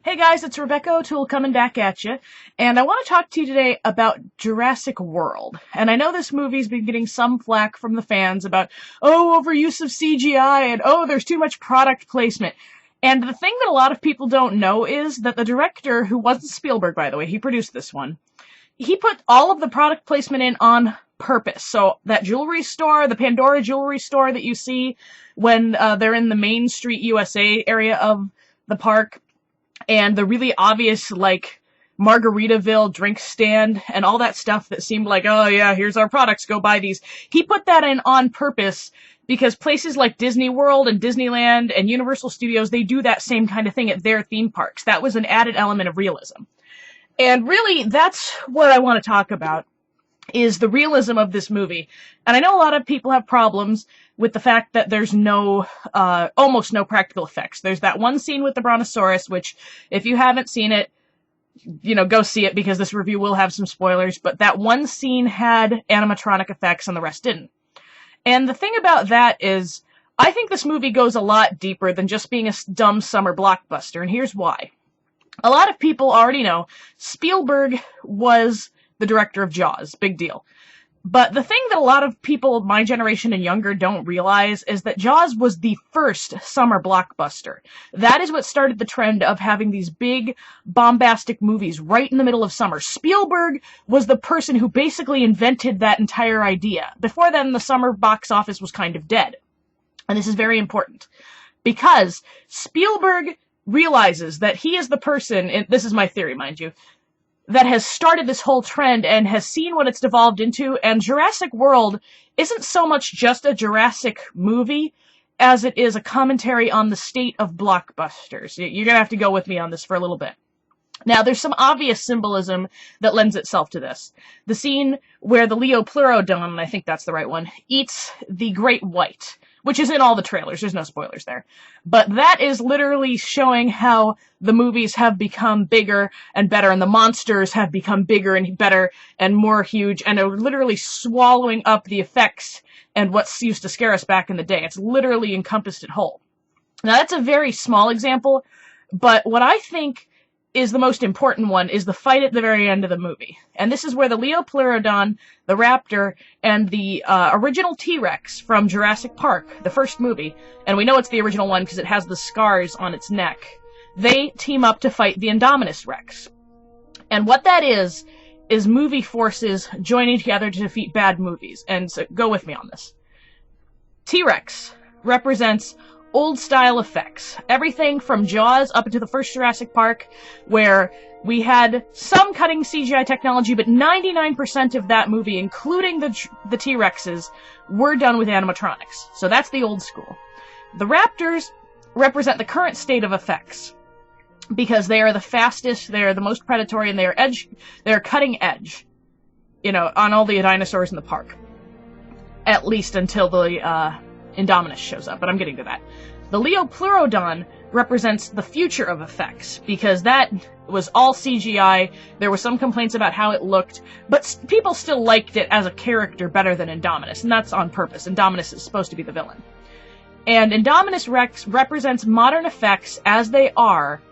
Hey guys, it's Rebecca O'Toole coming back at you, and I want to talk to you today about Jurassic World. And I know this movie's been getting some flack from the fans about, overuse of CGI, and there's too much product placement. And the thing that a lot of people don't know is that the director, who wasn't Spielberg, by the way, he produced this one, he put all of the product placement in on purpose. So that jewelry store, the Pandora jewelry store that you see when they're in the Main Street USA area of the park, and the really obvious, Margaritaville drink stand and all that stuff that seemed like, oh yeah, here's our products, go buy these. He put that in on purpose because places like Disney World and Disneyland and Universal Studios, they do that same kind of thing at their theme parks. That was an added element of realism. And really, that's what I want to talk about, is the realism of this movie. And I know a lot of people have problems with the fact that there's almost no practical effects. There's that one scene with the Brontosaurus, which, if you haven't seen it, go see it, because this review will have some spoilers, but that one scene had animatronic effects and the rest didn't. And the thing about that is, I think this movie goes a lot deeper than just being a dumb summer blockbuster, and here's why. A lot of people already know Spielberg was the director of Jaws. Big deal. But the thing that a lot of people my generation and younger don't realize is that Jaws was the first summer blockbuster. That is what started the trend of having these big, bombastic movies right in the middle of summer. Spielberg was the person who basically invented that entire idea. Before then, the summer box office was kind of dead. And this is very important, because Spielberg realizes that he is the person, and this is my theory, mind you, that has started this whole trend and has seen what it's devolved into, and Jurassic World isn't so much just a Jurassic movie as it is a commentary on the state of blockbusters. You're gonna have to go with me on this for a little bit. Now, there's some obvious symbolism that lends itself to this. The scene where the Leopleurodon, I think that's the right one, eats the great white, which is in all the trailers. There's no spoilers there. But that is literally showing how the movies have become bigger and better, and the monsters have become bigger and better and more huge, and are literally swallowing up the effects and what used to scare us back in the day. It's literally encompassed it whole. Now, that's a very small example, but what I think is the most important one is the fight at the very end of the movie. And this is where the Leopleurodon, the raptor, and the original T-Rex from Jurassic Park, the first movie, and we know it's the original one because it has the scars on its neck, they team up to fight the Indominus Rex. And what that is movie forces joining together to defeat bad movies. And so go with me on this. T-Rex represents old-style effects. Everything from Jaws up into the first Jurassic Park, where we had some cutting CGI technology, but 99% of that movie, including the T-Rexes, were done with animatronics. So that's the old school. The Raptors represent the current state of effects, because they are the fastest, they are the most predatory, and they are cutting edge, on all the dinosaurs in the park. At least until the Indominus shows up, but I'm getting to that. The Leopleurodon represents the future of effects, because that was all CGI. There were some complaints about how it looked, but people still liked it as a character better than Indominus, and that's on purpose. Indominus is supposed to be the villain. And Indominus Rex represents modern effects as they are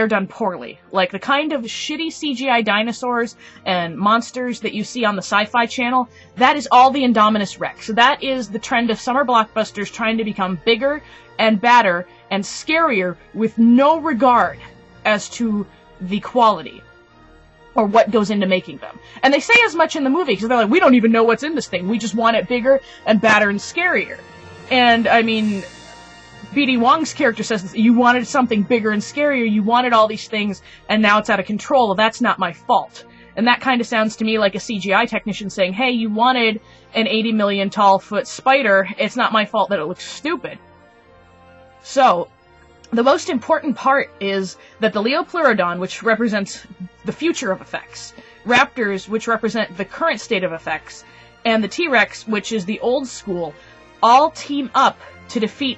done poorly. Like the kind of shitty CGI dinosaurs and monsters that you see on the Sci-Fi Channel, that is all the Indominus Rex. So that is the trend of summer blockbusters trying to become bigger and badder and scarier with no regard as to the quality or what goes into making them. And they say as much in the movie, because they're like, we don't even know what's in this thing. We just want it bigger and badder and scarier. And, I mean, B.D. Wong's character says this, you wanted something bigger and scarier, you wanted all these things, and now it's out of control. Well, that's not my fault. And that kind of sounds to me like a CGI technician saying, hey, you wanted an 80 million tall foot spider, it's not my fault that it looks stupid. So, the most important part is that the Leopleurodon, which represents the future of effects, Raptors, which represent the current state of effects, and the T-Rex, which is the old school, all team up to defeat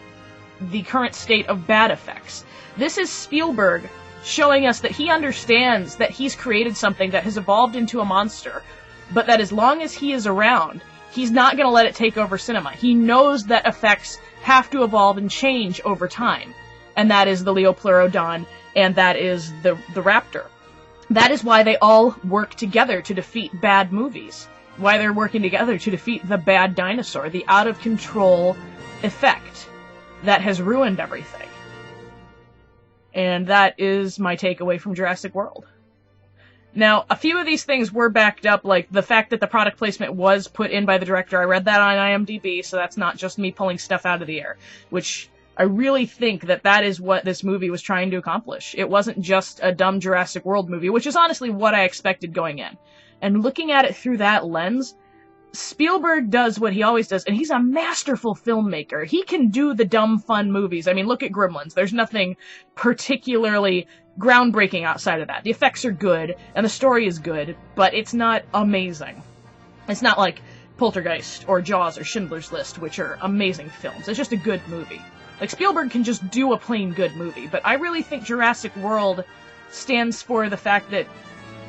the current state of bad effects. This is Spielberg showing us that he understands that he's created something that has evolved into a monster, but that as long as he is around, he's not going to let it take over cinema. He knows that effects have to evolve and change over time, and that is the Leopleurodon and that is the raptor. That is why they all work together to defeat bad movies. Why they're working together to defeat the bad dinosaur, the out-of-control effect that has ruined everything. And that is my takeaway from Jurassic World. Now, a few of these things were backed up, like the fact that the product placement was put in by the director. I read that on IMDb, so that's not just me pulling stuff out of the air, which I really think that that is what this movie was trying to accomplish. It wasn't just a dumb Jurassic World movie, which is honestly what I expected going in. And looking at it through that lens, Spielberg does what he always does, and he's a masterful filmmaker. He can do the dumb, fun movies. I mean, look at Gremlins. There's nothing particularly groundbreaking outside of that. The effects are good, and the story is good, but it's not amazing. It's not like Poltergeist, or Jaws, or Schindler's List, which are amazing films. It's just a good movie. Like, Spielberg can just do a plain good movie, but I really think Jurassic World stands for the fact that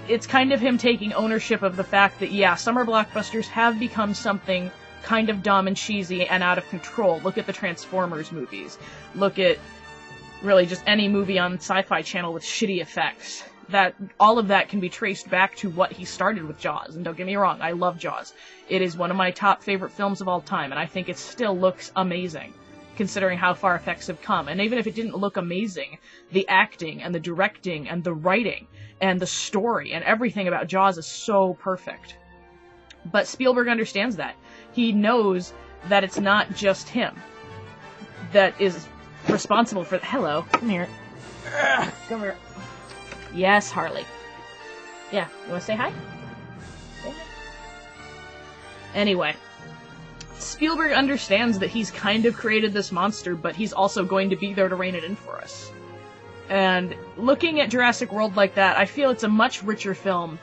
it's kind of him taking ownership of the fact that, yeah, summer blockbusters have become something kind of dumb and cheesy and out of control. Look at the Transformers movies. Look at really just any movie on Sci-Fi Channel with shitty effects. That all of that can be traced back to what he started with Jaws. And don't get me wrong, I love Jaws. It is one of my top favorite films of all time, and I think it still looks amazing, considering how far effects have come. And even if it didn't look amazing, the acting and the directing and the writing and the story and everything about Jaws is so perfect. But Spielberg understands that. He knows that it's not just him that is responsible for... Hello, come here. Come here. Yes, Harley. Yeah, you want to say hi? Say hi. Anyway, Spielberg understands that he's kind of created this monster, but he's also going to be there to rein it in for us. And looking at Jurassic World like that, I feel it's a much richer film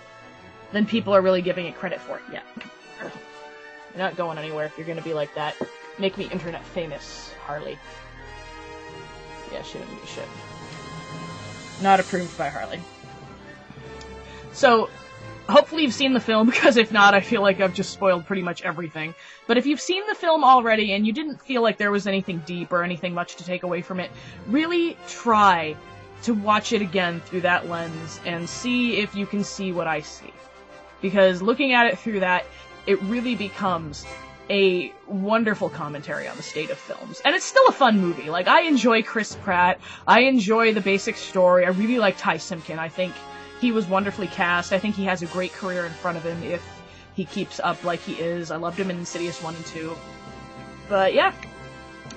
than people are really giving it credit for. Yeah. You're not going anywhere if you're going to be like that. Make me internet famous, Harley. Yeah, she didn't do shit. Not approved by Harley. So, hopefully you've seen the film, because if not, I feel like I've just spoiled pretty much everything. But if you've seen the film already and you didn't feel like there was anything deep or anything much to take away from it, really try to watch it again through that lens and see if you can see what I see. Because looking at it through that, it really becomes a wonderful commentary on the state of films. And it's still a fun movie. Like, I enjoy Chris Pratt. I enjoy the basic story. I really like Ty Simpkin. I think he was wonderfully cast. I think he has a great career in front of him if he keeps up like he is. I loved him in Insidious 1 and 2. But yeah,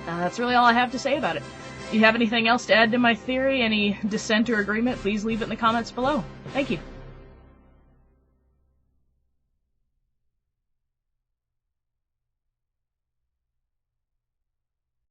that's really all I have to say about it. If you have anything else to add to my theory, any dissent or agreement, please leave it in the comments below. Thank you.